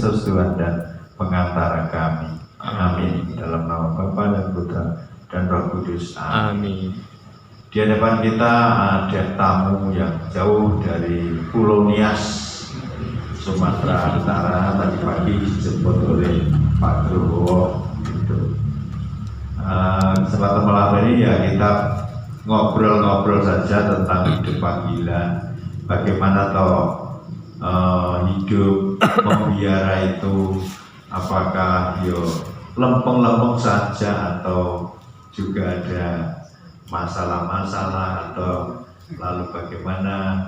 Kristus Tuhan dan pengantara kami. Amin. Dalam nama Bapa dan Putra dan Roh Kudus. Amin. Di hadapan kita ada tamu yang jauh dari Pulau Nias, Sumatera Utara. Tadi pagi dijemput oleh Pak Growo. Kesempatan malam ini ya kita ngobrol-ngobrol saja tentang hidup panggilan. Bagaimana toh hidup membiara itu, apakah lempeng-lempeng saja atau juga ada masalah-masalah, atau lalu bagaimana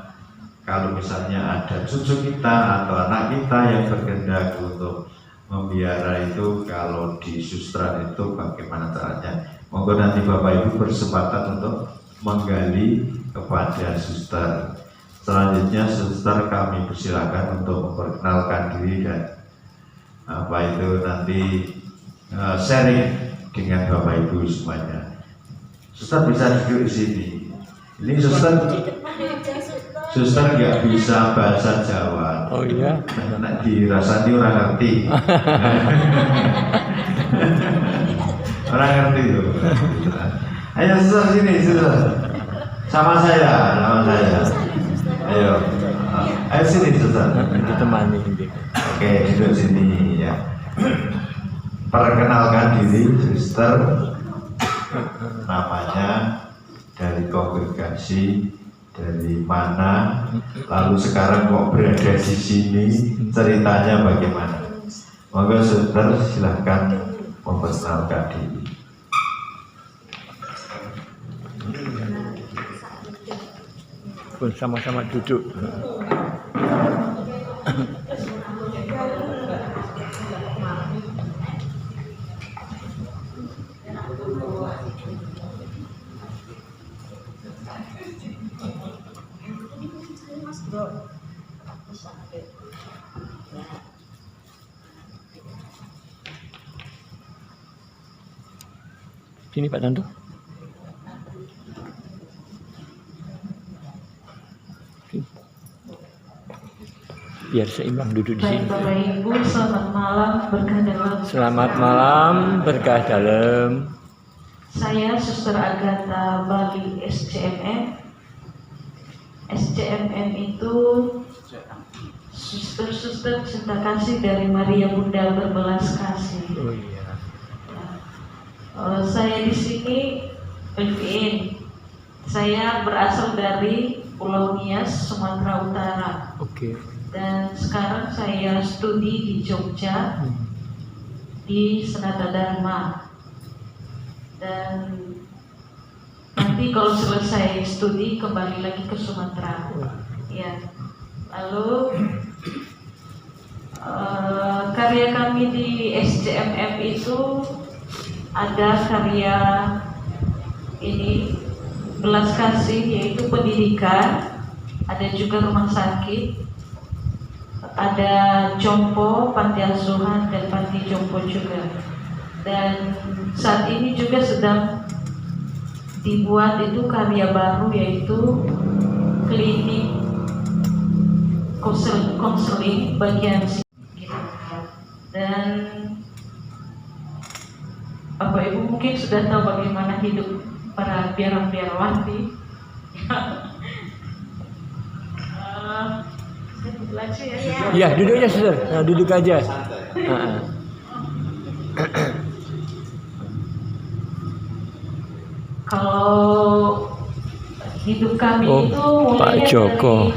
kalau misalnya ada cucu kita atau anak kita yang berkehendak untuk membiara itu, kalau di Sustra itu bagaimana caranya. Monggo nanti Bapak Ibu bersempatan untuk menggali kepada Suster. Selanjutnya Suster kami persilakan untuk memperkenalkan diri dan nanti sharing dengan Bapak Ibu semuanya. Suster bisa duduk di sini. Ini Suster nggak bisa bahasa Jawa. Oh iya. Nak dirasani orang ngerti. Orang ngerti tuh. Ayo Suster sini, Suster. Sama saya. Ayo sini Suster. Ditemani. Oke, duduk sini ya. Perkenalkan diri, Suster. Namanya, dari kongregasi, dari mana, lalu sekarang kok berada di sini, ceritanya bagaimana. Monggo Suster silahkan memperkenalkan diri. Sama-sama duduk. Sini Pak Tanto. Biar seimbang duduk di sini. Bapak Ibu, selamat malam, berkah dalam. Selamat malam, berkah dalam. Saya Suster Agatha Bali SCMM. SCMM itu Suster Cinta Kasih dari Maria Bunda Berbelas Kasih. Oh iya. Saya di sini live-in. Saya berasal dari Pulau Nias, Sumatera Utara. Oke. Dan sekarang saya studi di Jogja, di Sanata Dharma. Dan nanti kalau selesai studi kembali lagi ke Sumatera. Ya. Lalu karya kami di SCMM itu ada karya ini belas kasih, yaitu pendidikan, ada juga rumah sakit, ada jompo, panti asuhan dan panti jompo juga. Dan saat ini juga sedang dibuat itu karya baru, yaitu klinik konseling bagian psikis. Dan Bapak Ibu mungkin sudah tahu bagaimana hidup para biarawati. Iya, duduk aja Suster. Nah, duduk aja. Kalau hidup kami itu Pak Joko.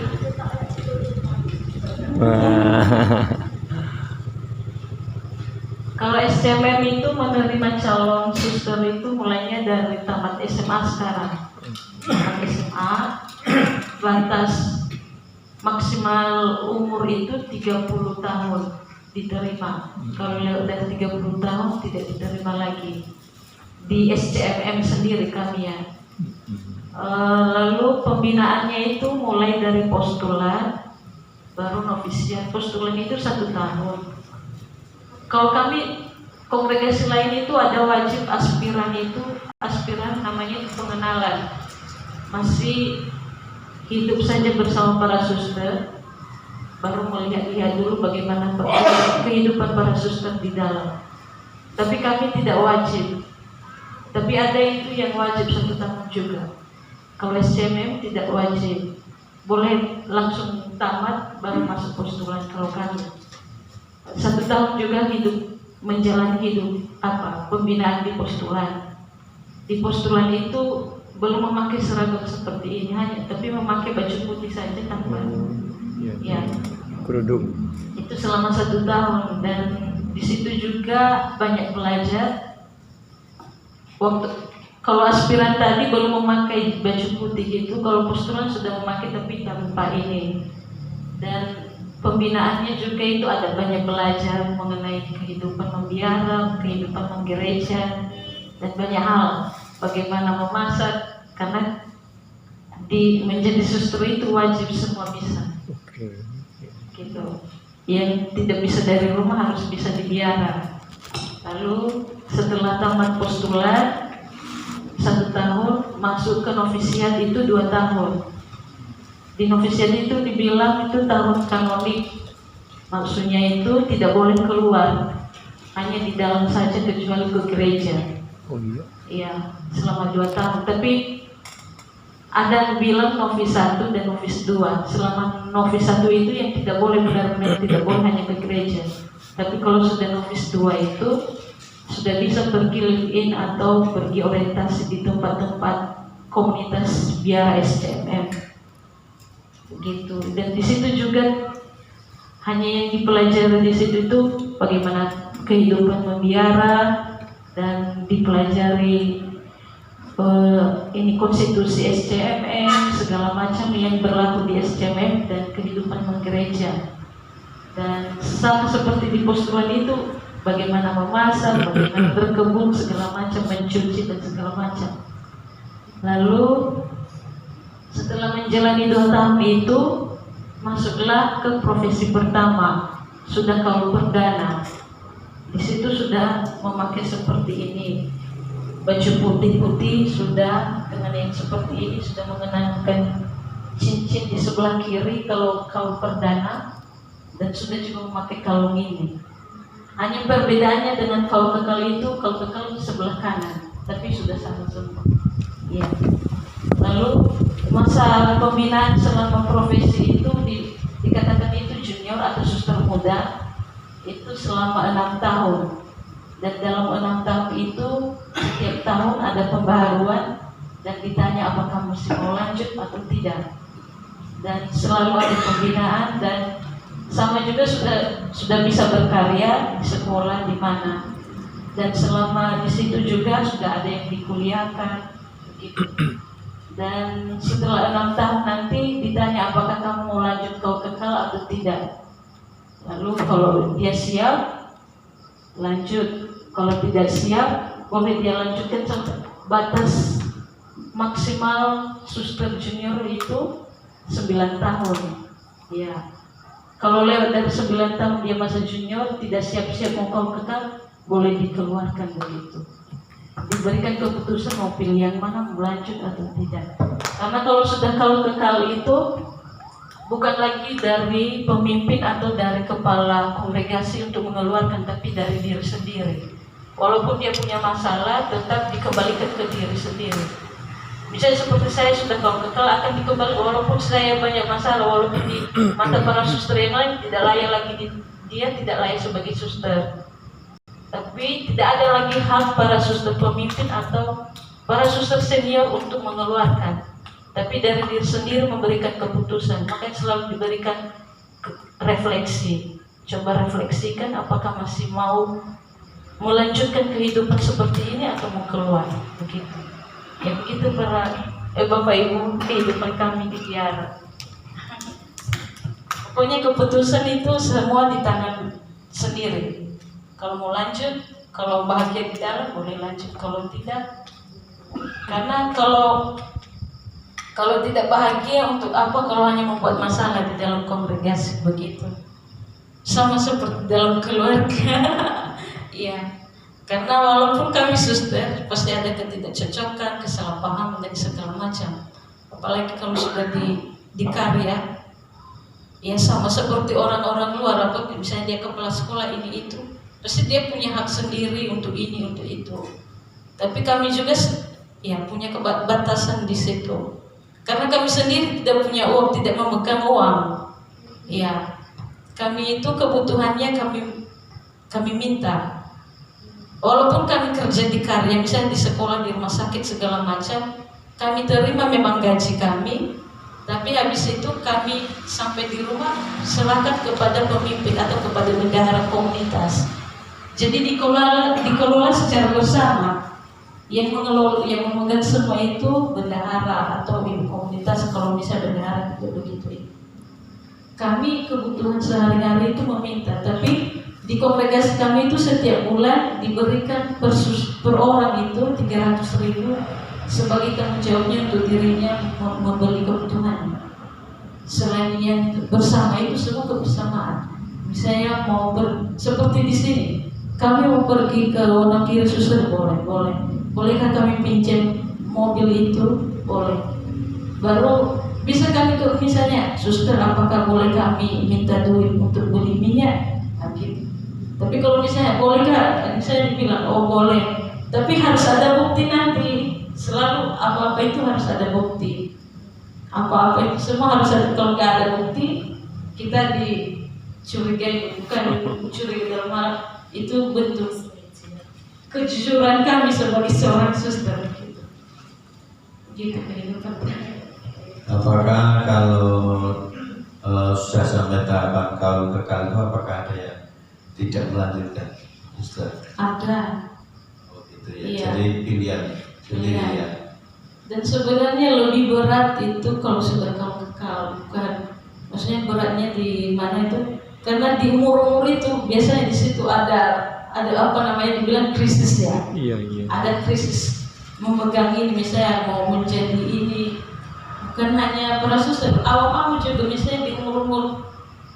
Kalau SCMM itu menerima calon suster itu mulainya dari tamat SMA sekarang. Tamat SMA, batas maksimal umur itu 30 tahun diterima. Kalau udah 30 tahun tidak diterima lagi. Di SCMM sendiri kami ya. Lalu pembinaannya itu mulai dari postulat, baru novisiat. Postulat itu 1 tahun. Kalau kami kongregasi lain itu ada wajib aspiran, itu aspiran namanya itu pengenalan. Masih hidup saja bersama para suster. baru melihat-lihat dulu bagaimana kehidupan para suster di dalam. Tapi kami tidak wajib. Tapi ada itu yang wajib 1 tahun juga. Kalau SCMM tidak wajib, boleh langsung tamat baru masuk postulan. Kalau kami 1 tahun juga menjalani hidup pembinaan di postulan. Di postulan itu belum memakai seragam seperti ini tapi memakai baju putih saja tanpa ya kerudung. Itu selama 1 tahun, dan di situ juga banyak belajar. Kalau aspiran tadi belum memakai baju putih itu, kalau postulan sudah memakai tapi tanpa ini. Dan pembinaannya juga itu ada banyak belajar mengenai kehidupan membiara, kehidupan menggereja, dan banyak hal. Bagaimana memasak, karena menjadi suster itu wajib semua bisa. Gitu. Yang tidak bisa dari rumah harus bisa di biara. Lalu setelah tamat postulat 1 tahun, masuk ke novisiat itu 2 tahun. Di novisiat itu dibilang itu tahun kanonik, maksudnya itu tidak boleh keluar, hanya di dalam saja kecuali ke gereja. Oh iya? Iya, selama 2 tahun. Tapi ada yang bilang novis 1 dan novis 2. Selama novis 1 itu yang tidak boleh, benar-benar tidak boleh hanya ke gereja. Tapi kalau sudah novis 2 itu sudah bisa pergi live-in atau pergi orientasi di tempat-tempat komunitas biara SCMM. Begitu. Dan di situ juga hanya yang dipelajari di situ itu bagaimana kehidupan membiara, dan dipelajari ini konstitusi SCMM, segala macam yang berlaku di SCMM, dan kehidupan menggereja. Dan sama seperti di postulan itu, bagaimana memasak, bagaimana berkebun, segala macam, mencuci dan segala macam. Lalu setelah menjalani 2 tahun itu, masuklah ke profesi pertama, sudah kaul perdana. Di situ sudah memakai seperti ini, baju putih-putih, sudah dengan yang seperti ini, sudah mengenakan cincin di sebelah kiri kalau kaul perdana, dan sudah juga memakai kalung ini. Hanya perbedaannya dengan kaul kekal itu, kaul kekal di sebelah kanan, tapi sudah sama semua. Ya. Lalu masa pembinaan selama profesi itu dikatakan itu junior atau suster muda itu selama 6 tahun. Dan dalam 6 tahun itu setiap tahun ada pembaharuan dan ditanya apakah mesti mau lanjut atau tidak. Dan selalu ada pembinaan, dan sama juga sudah bisa berkarya di sekolah di mana. Dan selama di situ juga sudah ada yang dikuliahkan begitu. Dan setelah 6 tahun nanti ditanya apakah kamu mau lanjut kaul kekal atau tidak. Lalu kalau dia siap, lanjut. Kalau tidak siap, boleh dia lanjutkan sampai batas maksimal suster junior itu 9 tahun. Ya. Kalau lewat dari 9 tahun dia masa junior, tidak siap-siap mau kaul kekal, boleh dikeluarkan begitu. Diberikan keputusan mau pilih yang mana, mau lanjut atau tidak. Karena kalau sudah kaul kekal itu bukan lagi dari pemimpin atau dari kepala kongregasi untuk mengeluarkan, tapi dari diri sendiri. Walaupun dia punya masalah, tetap dikembalikan ke diri sendiri. Misalnya seperti saya sudah kaul kekal, akan dikembali walaupun saya banyak masalah, walaupun di mata para suster yang lain tidak layak lagi, dia tidak layak sebagai suster. Tapi tidak ada lagi hak para suster pemimpin atau para suster senior untuk mengeluarkan. Tapi dari diri sendiri memberikan keputusan. Makanya selalu diberikan refleksi. Coba refleksikan apakah masih mau melanjutkan kehidupan seperti ini atau mau keluar. Begitu. Ya begitu para Bapak Ibu kehidupan kami di biara. Pokoknya keputusan itu semua di tangan sendiri. Kalau mau lanjut, kalau bahagia di dalam boleh lanjut, kalau tidak, karena kalau tidak bahagia untuk apa kalau hanya membuat masalah di dalam kongregasi begitu. Sama seperti dalam keluarga. Iya. Karena walaupun kami suster, pasti ada ketidakcocokan, kesalahpahaman dan segala macam. Apalagi kalau sudah di karya. Ya sama seperti orang-orang luar, apa misalnya dia kepala sekolah ini itu, pasti dia punya hak sendiri untuk ini untuk itu. Tapi kami juga ya punya batasan di situ. Karena kami sendiri tidak punya uang, tidak memegang uang. Ya, kami itu kebutuhannya kami minta. Walaupun kami kerja di karya, misalnya di sekolah, di rumah sakit segala macam, kami terima memang gaji kami. Tapi habis itu kami sampai di rumah serahkan kepada pemimpin atau kepada bendahara komunitas. Jadi dikelola secara bersama. Yang memegang semua itu bendahara atau ibu komunitas, kalau bisa bendahara tidak begitu. Kami kebutuhan sehari-hari itu meminta, tapi di kongregasi kami itu setiap bulan diberikan per orang itu 300.000 sebagai tanggung jawabnya untuk dirinya membeli kebutuhannya. Selain yang bersama itu semua kebersamaan. Misalnya seperti di sini, kami mau pergi ke Wonogiri Suster, boleh. Bolehkah kami pinjam mobil itu? Boleh. Baru bisa kami ke misalnya, Suster, apakah boleh kami minta duit untuk beli minyak? Gitu. Tapi kalau misalnya bolehkah, saya dibilang oh boleh. Tapi harus ada bukti nanti. Selalu apa-apa itu harus ada bukti. Apa-apa itu semua harus ada. Kalau nggak ada bukti, kita dicurigai, bukan curigai dalam hal itu bentuk kejujuran kami sebagai seorang suster. Gitu kehidupan. Apakah kalau sudah sampai tahapan kalau kekal itu apakah ada yang tidak melanjutkan, suster? Ada. Oh gitu ya. Iya. Jadi pilihan. Iya. Dan sebenarnya lebih berat itu kalau sudah kamu kekal, bukan. Maksudnya beratnya di mana itu? Karena di umur itu biasanya di situ ada apa namanya dibilang krisis ya. Iya. Ada krisis memegang ini, misalnya mau menjadi ini. Bukan hanya para suster, awam juga misalnya di umur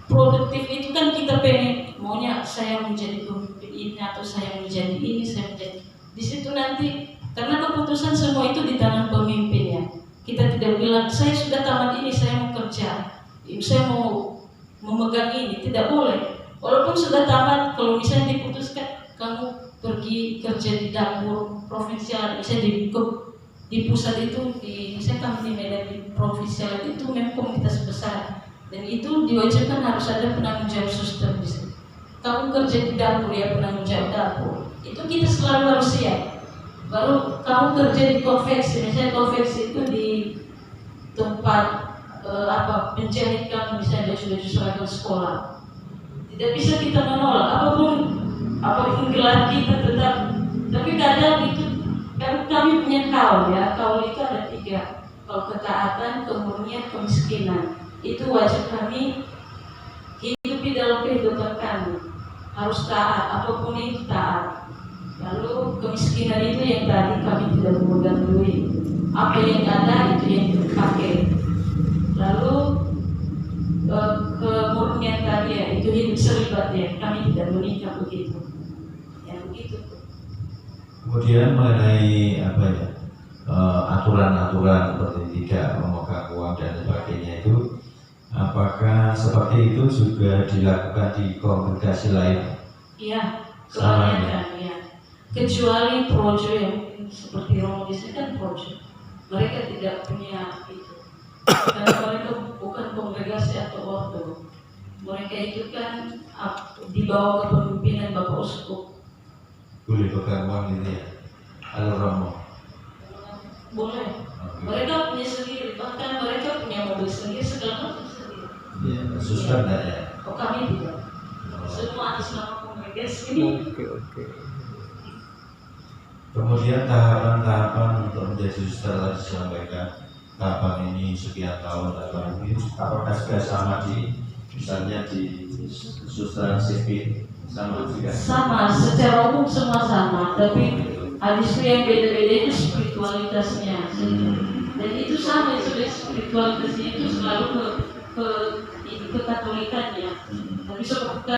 produktif itu kan kita pengen maunya saya menjadi pemimpin ini atau saya menjadi ini, saya menjadi di situ nanti. Karena keputusan semua itu di tangan pemimpin ya. Kita tidak bilang saya sudah tamat ini, saya mau kerja, saya mau memegang ini, tidak boleh. Walaupun sudah tamat, kalau misalnya diputuskan kamu pergi kerja di dapur provinsial, misalnya di pusat itu, misalnya kamu di Medan di provinsial itu memang komunitas besar, dan itu diwajibkan harus ada penanggung jawab suster di situ. Kamu kerja di dapur ya, penanggung jawab dapur, itu kita selalu harus siap. Baru kamu kerja di konveksi, misalnya konveksi itu di tempat menjahit kamu misalnya baju-baju seragam sekolah. Tidak bisa kita menolak apapun gelar kita tetap. Tapi kadang itu kan kami punya kaul ya. Kaul itu ada 3. Kaul ketaatan, kemurnian, kemiskinan. Itu wajib kami hidupi dalam kehidupan kami. Harus taat, apapun itu taat. Lalu kemiskinan itu yang tadi kami tidak memegang duit. Apa yang ada itu yang dipakai. Lalu kemurnian tadi ya, itu hidup selibat ya. Kami tidak menikah begitu. Ya begitu. Kemudian mengenai apa ya aturan-aturan seperti tidak memegang uang dan sebagainya itu, apakah seperti itu juga dilakukan di kongregasi lain? Iya, kebanyakan ya. Kecuali projo yang seperti Romo di sini kan projo, mereka tidak punya itu. Karena mereka bukan kongregasi atau ordo, mereka itu kan di bawah kepemimpinan Bapak Uskup. Boleh pegang uang gitu ya? Halo Romo. Boleh. Mereka punya sendiri, bahkan mereka punya mobil sendiri, segala macam sendiri. Iya, suster enggak ya? Oh kami tidak. Semua atas nama kongregasi ini. Oke. Kemudian tahapan-tahapan untuk menjadi suster tadi disampaikan, tahapan ini sekian tahun, apakah sudah sama misalnya di susteran sipil sama juga? Sama, secara umum semua sama, tapi hadis yang beda-beda itu spiritualitasnya. Dan itu sama, spiritualitasnya itu selalu ke katolikannya. Tapi seperti